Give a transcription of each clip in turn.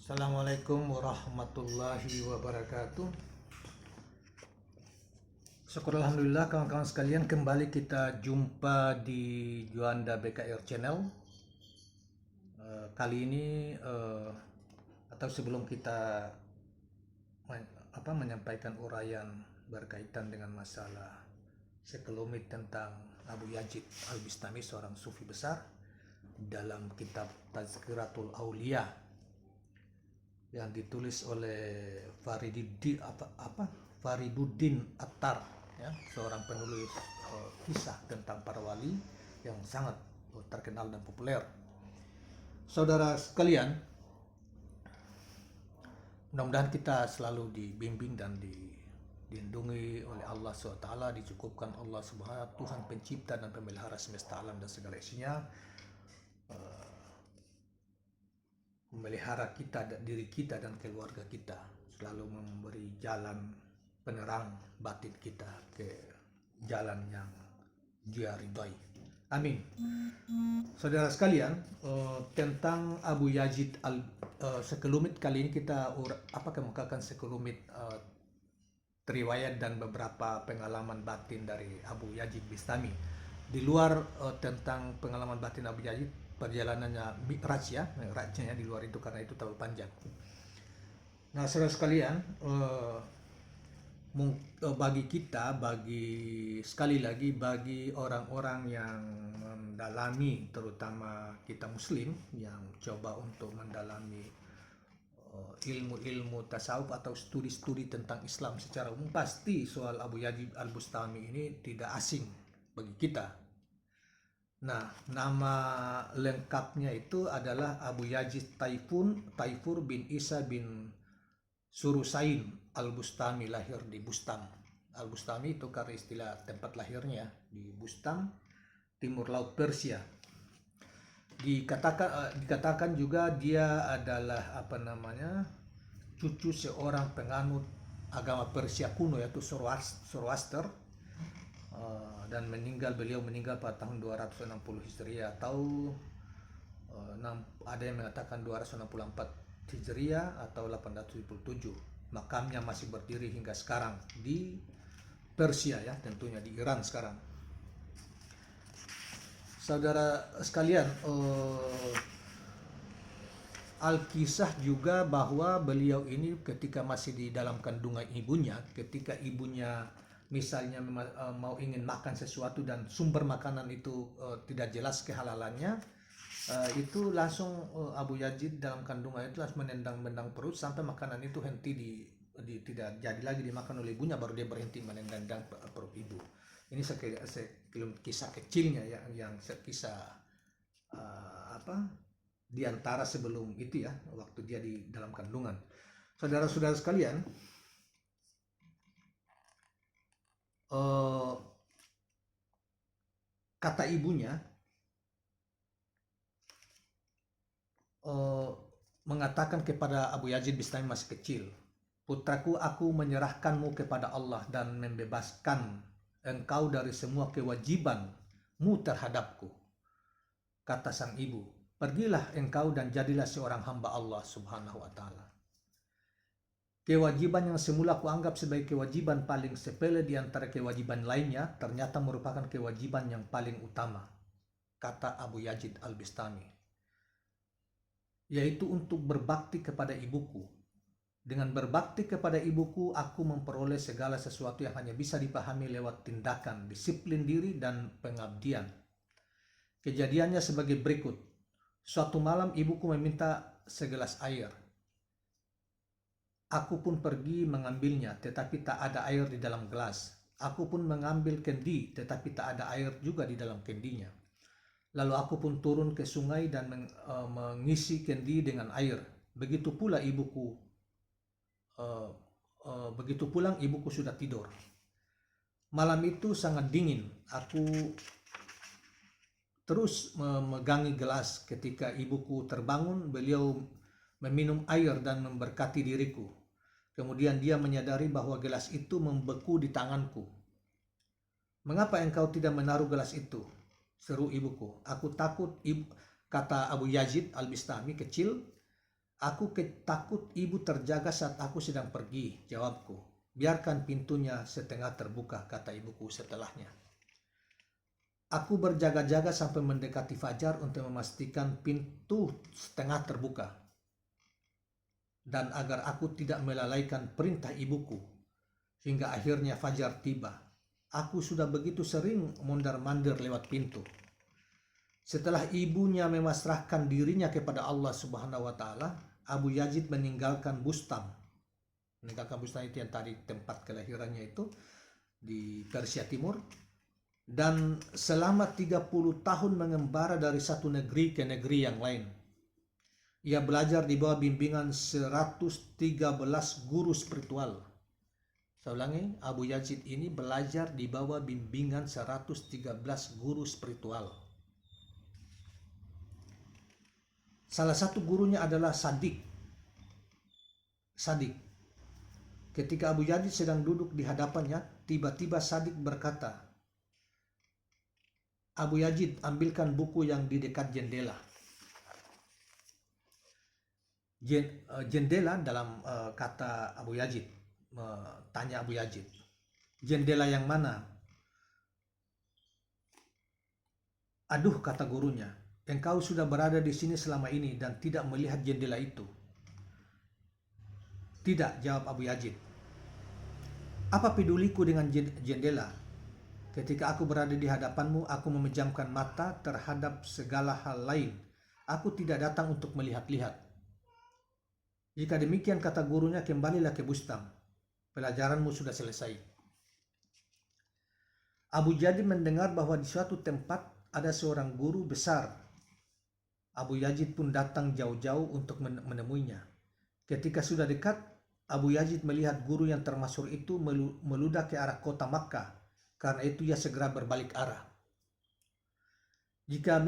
Assalamualaikum warahmatullahi wabarakatuh. Syukur alhamdulillah kawan-kawan sekalian, kembali kita jumpa di Juanda BKR Channel. Kali ini atau sebelum kita menyampaikan uraian berkaitan dengan masalah sekelumit tentang Abu Yazid Al-Bistami, seorang sufi besar, dalam kitab Tazkiratul Aulia yang ditulis oleh Fariduddin Attar, ya, seorang penulis kisah tentang para wali yang sangat terkenal dan populer. Saudara sekalian, mudah-mudahan kita selalu dibimbing dan dilindungi oleh Allah SWT, dicukupkan Allah Subhanahu, Tuhan pencipta dan pemelihara semesta alam dan segala isinya, memelihara kita, diri kita dan keluarga kita, selalu memberi jalan penerang batin kita ke jalan yang Dia ridhoi. Amin. Saudara sekalian, tentang Abu Yazid sekelumit kali ini kita kemukakan sekelumit riwayat dan beberapa pengalaman batin dari Abu Yazid Bistami. Di luar tentang pengalaman batin Abu Yazid, perjalanannya Mi'rajnya di luar itu, karena itu terlalu panjang. Nah, saudara sekalian, bagi orang-orang yang mendalami, terutama kita muslim yang coba untuk mendalami ilmu-ilmu tasawuf atau studi-studi tentang Islam secara umum, pasti soal Abu Yazid Al-Bustami ini tidak asing bagi kita. Nah, nama lengkapnya itu adalah Abu Yazid Taifur bin Isa bin Surusain Al-Bustami, lahir di Bustam. Al-Bustami itu karena istilah tempat lahirnya di Bustam, timur laut Persia. Dikatakan juga dia adalah cucu seorang penganut agama Persia kuno, yaitu Zoroaster, dan beliau meninggal pada tahun 260 Hijriah atau ada yang mengatakan 264 Hijriah atau 877. Makamnya masih berdiri hingga sekarang di Persia, ya, tentunya di Iran sekarang. Saudara sekalian, Al-Kisah juga bahwa beliau ini ketika masih di dalam kandungan ibunya, ketika ibunya misalnya mau ingin makan sesuatu dan sumber makanan itu tidak jelas kehalalannya, itu langsung Abu Yazid dalam kandungan itu langsung menendang-mendang perut sampai makanan itu tidak jadi lagi dimakan oleh ibunya, baru dia berhenti menendang perut ibu. Ini kisah kecilnya yang kisah di antara sebelum itu, ya, waktu dia di dalam kandungan. Saudara-saudara sekalian, kata ibunya mengatakan kepada Abu Yazid Bistami masih kecil, "Putraku, aku menyerahkanmu kepada Allah dan membebaskan engkau dari semua kewajibanmu terhadapku." Kata sang ibu, "Pergilah engkau dan jadilah seorang hamba Allah Subhanahu wa ta'ala. Kewajiban yang semula kuanggap sebagai kewajiban paling sepele di antara kewajiban lainnya, ternyata merupakan kewajiban yang paling utama," kata Abu Yazid Al-Bistami, "yaitu untuk berbakti kepada ibuku. Dengan berbakti kepada ibuku, aku memperoleh segala sesuatu yang hanya bisa dipahami lewat tindakan, disiplin diri, dan pengabdian." Kejadiannya sebagai berikut. Suatu malam ibuku meminta segelas air. Aku pun pergi mengambilnya, tetapi tak ada air di dalam gelas. Aku pun mengambil kendi, tetapi tak ada air juga di dalam kendinya. Lalu aku pun turun ke sungai dan mengisi kendi dengan air. Begitu pulang ibuku sudah tidur. Malam itu sangat dingin. Aku terus memegangi gelas. Ketika ibuku terbangun, beliau meminum air dan memberkati diriku. Kemudian dia menyadari bahwa gelas itu membeku di tanganku. "Mengapa engkau tidak menaruh gelas itu?" seru ibuku. "Aku takut," kata Abu Yazid Al-Bistami kecil, Aku takut ibu terjaga saat aku sedang pergi, jawabku. Biarkan pintunya setengah terbuka, kata ibuku setelahnya. Aku berjaga-jaga sampai mendekati fajar untuk memastikan pintu setengah terbuka. Dan agar aku tidak melalaikan perintah ibuku, hingga akhirnya fajar tiba. Aku sudah begitu sering mondar-mandir lewat pintu. Setelah ibunya memasrahkan dirinya kepada Allah Subhanahu wa Ta'ala, Abu Yazid meninggalkan Bustam. Meninggalkan Bustam itu yang tadi tempat kelahirannya itu di Persia Timur. Dan selama 30 tahun mengembara dari satu negeri ke negeri yang lain. Ia belajar di bawah bimbingan 113 guru spiritual. Saya ulangi, Abu Yazid ini belajar di bawah bimbingan 113 guru spiritual. Salah satu gurunya adalah Sadik. Ketika Abu Yazid sedang duduk di hadapannya, tiba-tiba Sadik berkata, Abu Yazid, ambilkan buku yang di dekat jendela. Jendela dalam kata Abu Yazid, tanya Abu Yazid, jendela yang mana? Aduh, kata gurunya, engkau sudah berada di sini selama ini dan tidak melihat jendela itu. Tidak, jawab Abu Yazid. Apa peduliku dengan jendela? Ketika aku berada di hadapanmu, aku memejamkan mata terhadap segala hal lain. Aku tidak datang untuk melihat-lihat. Jika demikian, kata gurunya, kembalilah ke Bustam. Pelajaranmu sudah selesai. Abu Yazid mendengar bahwa di suatu tempat ada seorang guru besar. Abu Yazid pun datang jauh-jauh untuk menemuinya. Ketika sudah dekat, Abu Yazid melihat guru yang termasyhur itu meludah ke arah kota Makkah. Karena itu ia segera berbalik arah. Jika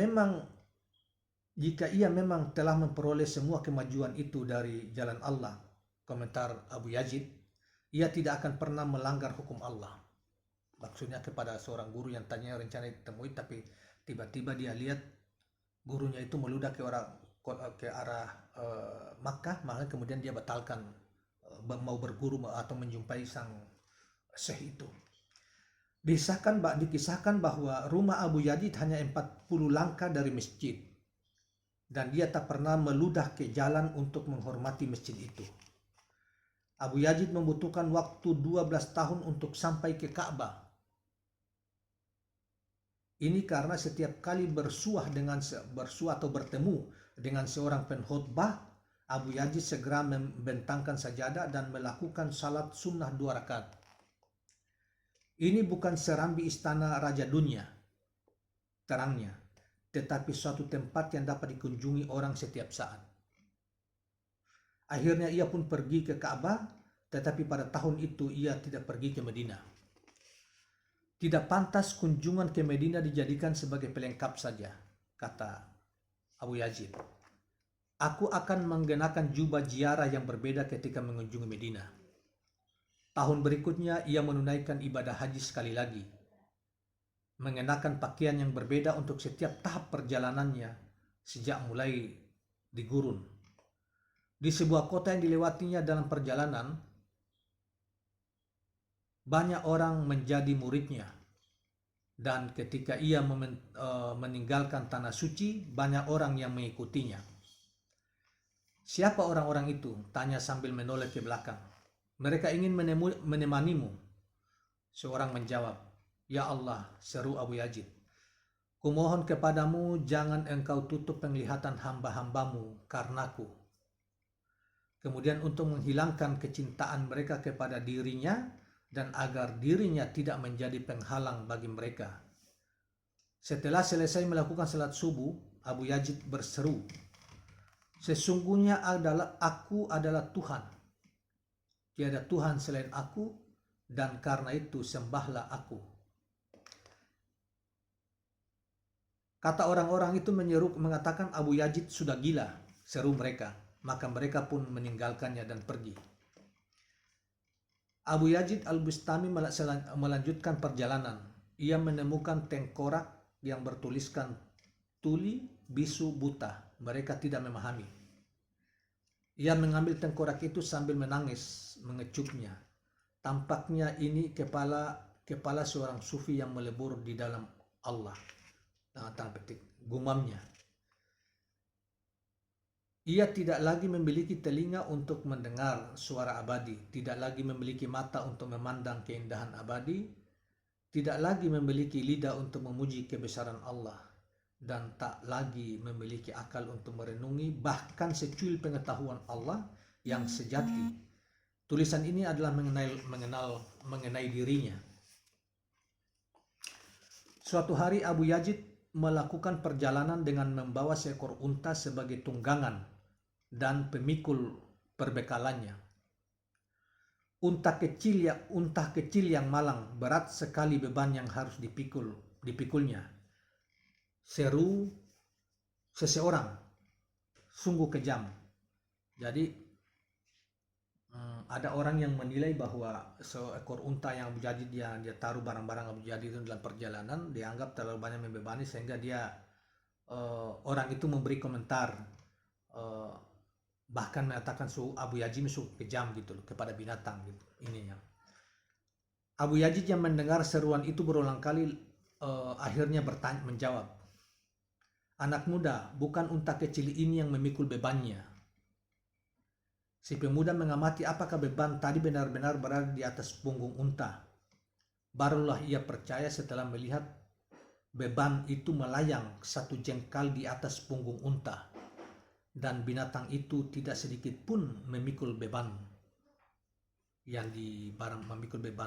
ia memang telah memperoleh semua kemajuan itu dari jalan Allah, komentar Abu Yazid, ia tidak akan pernah melanggar hukum Allah. Maksudnya kepada seorang guru yang tanya rencana ditemui, tapi tiba-tiba dia lihat gurunya itu meludah ke arah Makkah, maka kemudian dia batalkan mau berguru atau menjumpai sang syekh itu. Dikisahkan bahwa rumah Abu Yazid hanya 40 langkah dari masjid. Dan dia tak pernah meludah ke jalan untuk menghormati masjid itu. Abu Yazid membutuhkan waktu 12 tahun untuk sampai ke Ka'bah. Ini karena setiap kali bersuah atau bertemu dengan seorang penkhotbah, Abu Yazid segera membentangkan sajadah dan melakukan salat sunnah 2 rakaat. Ini bukan serambi istana raja dunia, terangnya, tetapi suatu tempat yang dapat dikunjungi orang setiap saat. Akhirnya ia pun pergi ke Ka'bah, tetapi pada tahun itu ia tidak pergi ke Madinah. Tidak pantas kunjungan ke Madinah dijadikan sebagai pelengkap saja, kata Abu Yazid. Aku akan mengenakan jubah ziarah yang berbeda ketika mengunjungi Madinah. Tahun berikutnya ia menunaikan ibadah haji sekali lagi, mengenakan pakaian yang berbeda untuk setiap tahap perjalanannya sejak mulai di gurun. Di sebuah kota yang dilewatinya dalam perjalanan, banyak orang menjadi muridnya. Dan ketika ia meninggalkan tanah suci, banyak orang yang mengikutinya. Siapa orang-orang itu? Tanya sambil menoleh ke belakang. Mereka ingin menemanimu. Seorang menjawab, Ya Allah, seru Abu Yazid. Kumohon kepadamu jangan engkau tutup penglihatan hamba-hambamu karenaku. Kemudian untuk menghilangkan kecintaan mereka kepada dirinya dan agar dirinya tidak menjadi penghalang bagi mereka. Setelah selesai melakukan salat subuh, Abu Yazid berseru, Sesungguhnya aku adalah Tuhan. Tiada Tuhan selain aku dan karena itu sembahlah aku. Kata orang-orang itu mengatakan Abu Yazid sudah gila, seru mereka. Maka mereka pun meninggalkannya dan pergi. Abu Yazid al-Bustami melanjutkan perjalanan. Ia menemukan tengkorak yang bertuliskan tuli bisu buta. Mereka tidak memahami. Ia mengambil tengkorak itu sambil menangis, mengecupnya. Tampaknya ini kepala seorang sufi yang melebur di dalam Allah. Tanda petik, gumamnya. Ia tidak lagi memiliki telinga untuk mendengar suara abadi, tidak lagi memiliki mata untuk memandang keindahan abadi, tidak lagi memiliki lidah untuk memuji kebesaran Allah, dan tak lagi memiliki akal untuk merenungi bahkan secuil pengetahuan Allah yang sejati. Tulisan ini adalah mengenai dirinya. Suatu hari Abu Yazid melakukan perjalanan dengan membawa seekor unta sebagai tunggangan dan pemikul perbekalannya. Unta kecil yang malang, berat sekali beban yang harus dipikulnya. Seru seseorang, sungguh kejam. Jadi ada orang yang menilai bahwa seekor unta yang Abu Yazid dia taruh barang-barang Abu Yazid itu dalam perjalanan dianggap terlalu banyak membebani, sehingga orang itu memberi komentar, bahkan mengatakan Abu Yazid itu kejam gitu loh kepada binatang gitu. Ininya Abu Yazid yang mendengar seruan itu berulang kali akhirnya menjawab, "Anak muda, bukan unta kecil ini yang memikul bebannya." Si pemuda mengamati apakah beban tadi benar-benar berada di atas punggung unta. Barulah ia percaya setelah melihat beban itu melayang satu jengkal di atas punggung unta, dan binatang itu tidak sedikit pun memikul beban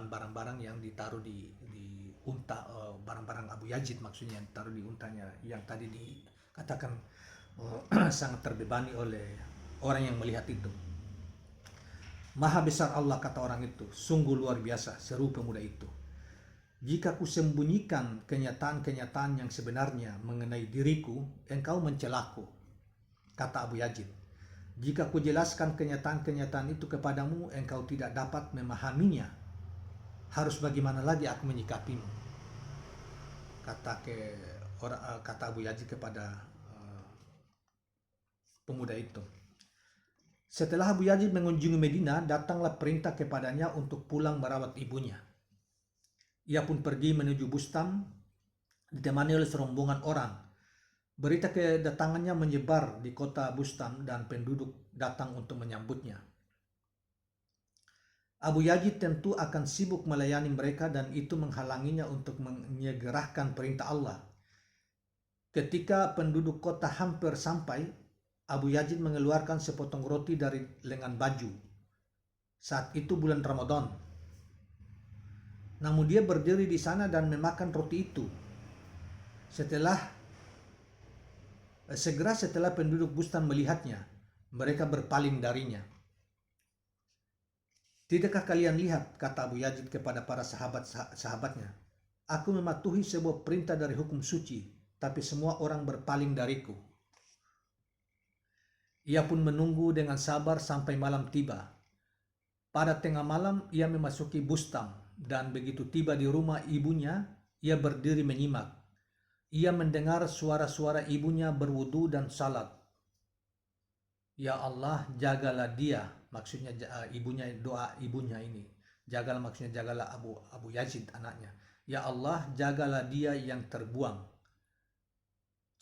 barang-barang yang ditaruh di unta, barang-barang Abu Yazid maksudnya yang ditaruh di untanya yang tadi dikatakan sangat terbebani oleh orang yang melihat itu. "Maha besar Allah," kata orang itu, "sungguh luar biasa," seru pemuda itu. "Jika kusembunyikan kenyataan-kenyataan yang sebenarnya mengenai diriku, engkau mencelaku," kata Abu Yazid. "Jika kujelaskan kenyataan-kenyataan itu kepadamu, engkau tidak dapat memahaminya. Harus bagaimana lagi aku menyikapimu?" Kata Abu Yazid kepada pemuda itu. Setelah Abu Yazid mengunjungi Medina, datanglah perintah kepadanya untuk pulang merawat ibunya. Ia pun pergi menuju Bustam, ditemani oleh serombongan orang. Berita kedatangannya menyebar di kota Bustam dan penduduk datang untuk menyambutnya. Abu Yazid tentu akan sibuk melayani mereka dan itu menghalanginya untuk menyegerakan perintah Allah. Ketika penduduk kota hampir sampai, Abu Yazid mengeluarkan sepotong roti dari lengan baju. Saat itu bulan Ramadan. Namun dia berdiri di sana dan memakan roti itu. Segera setelah penduduk Bustan melihatnya, mereka berpaling darinya. "Tidakkah kalian lihat," kata Abu Yazid kepada para sahabatnya, "aku mematuhi sebuah perintah dari hukum suci, tapi semua orang berpaling dariku." Ia pun menunggu dengan sabar sampai malam tiba. Pada tengah malam ia memasuki Bustam, dan begitu tiba di rumah ibunya, ia berdiri menyimak. Ia mendengar suara-suara ibunya berwudu dan salat. "Ya Allah, jagalah dia," maksudnya ibunya, doa ibunya ini. Jagalah maksudnya jagalah Abu Yazid anaknya. "Ya Allah, jagalah dia yang terbuang.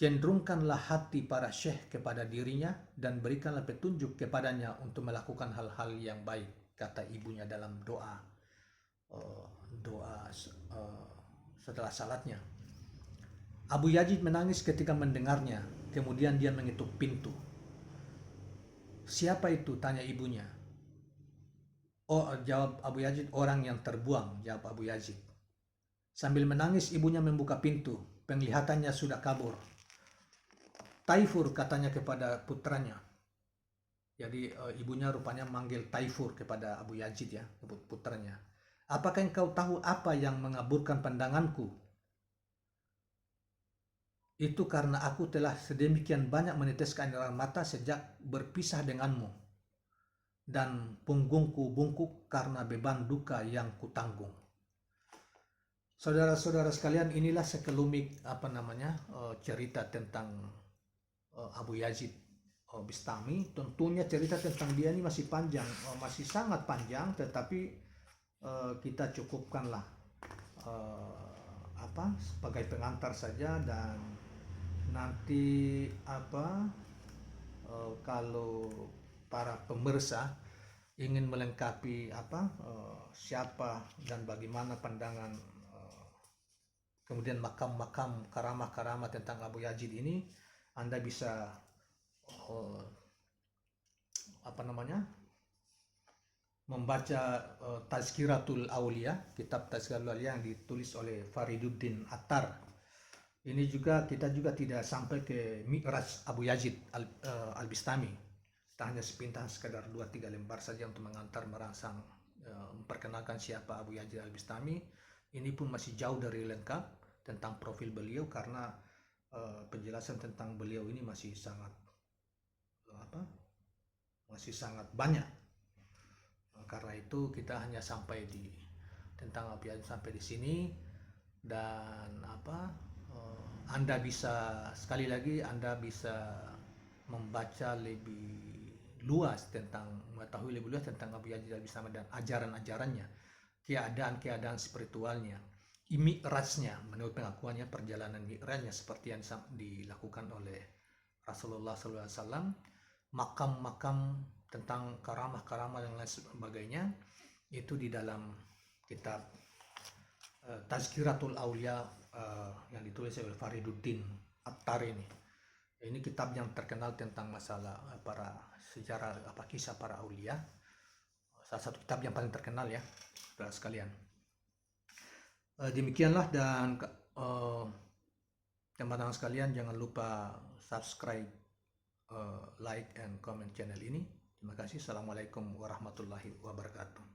Cenderungkanlah hati para syekh kepada dirinya dan berikanlah petunjuk kepadanya untuk melakukan hal-hal yang baik," kata ibunya dalam doa setelah salatnya. Abu Yazid menangis ketika mendengarnya. Kemudian dia mengetuk pintu. "Siapa itu?" tanya ibunya. "Oh," jawab Abu Yazid, "orang yang terbuang," jawab Abu Yazid. Sambil menangis ibunya membuka pintu. Penglihatannya sudah kabur. "Taifur," katanya kepada putranya. Jadi ibunya rupanya manggil Taifur kepada Abu Yazid ya, putranya. "Apakah engkau tahu apa yang mengaburkan pandanganku? Itu karena aku telah sedemikian banyak meneteskan air mata sejak berpisah denganmu, dan punggungku bungkuk karena beban duka yang kutanggung." Saudara-saudara sekalian, inilah sekelumit cerita tentang Abu Yazid, Bistami. Tentunya cerita tentang dia ini masih panjang, masih sangat panjang, tetapi kita cukupkanlah sebagai pengantar saja. Dan nanti kalau para pemirsa ingin melengkapi siapa dan bagaimana pandangan kemudian makam-makam karamah-karamah tentang Abu Yazid ini, Anda bisa membaca Tazkiratul Aulia, kitab Tazkiratul Aulia yang ditulis oleh Fariduddin Attar. Ini juga kita juga tidak sampai ke Mi'raj Abu Yazid al-Bistami. Kita hanya sepintas sekedar 2-3 lembar saja untuk mengantar merangsang memperkenalkan siapa Abu Yazid al-Bistami. Ini pun masih jauh dari lengkap tentang profil beliau, karena penjelasan tentang beliau ini masih sangat banyak. Karena itu kita hanya sampai di tentang Abu Yazid sampai di sini. Dan Anda bisa, sekali lagi, Anda bisa membaca lebih luas mengetahui lebih luas tentang Abu Yazid al-Bistami dan ajaran-ajarannya, keadaan-keadaan spiritualnya, mi'rajnya, menurut pengakuannya perjalanan mi'rajnya seperti yang dilakukan oleh Rasulullah SAW, makam-makam tentang karamah-karamah dan lain sebagainya, itu di dalam kitab Tazkiratul Aulia yang ditulis oleh Fariduddin Attar ini. Ini kitab yang terkenal tentang masalah para sejarah kisah para aulia. Salah satu kitab yang paling terkenal ya, saudara sekalian. Demikianlah, dan teman-teman sekalian jangan lupa subscribe, like and comment channel ini. Terima kasih. Assalamualaikum warahmatullahi wabarakatuh.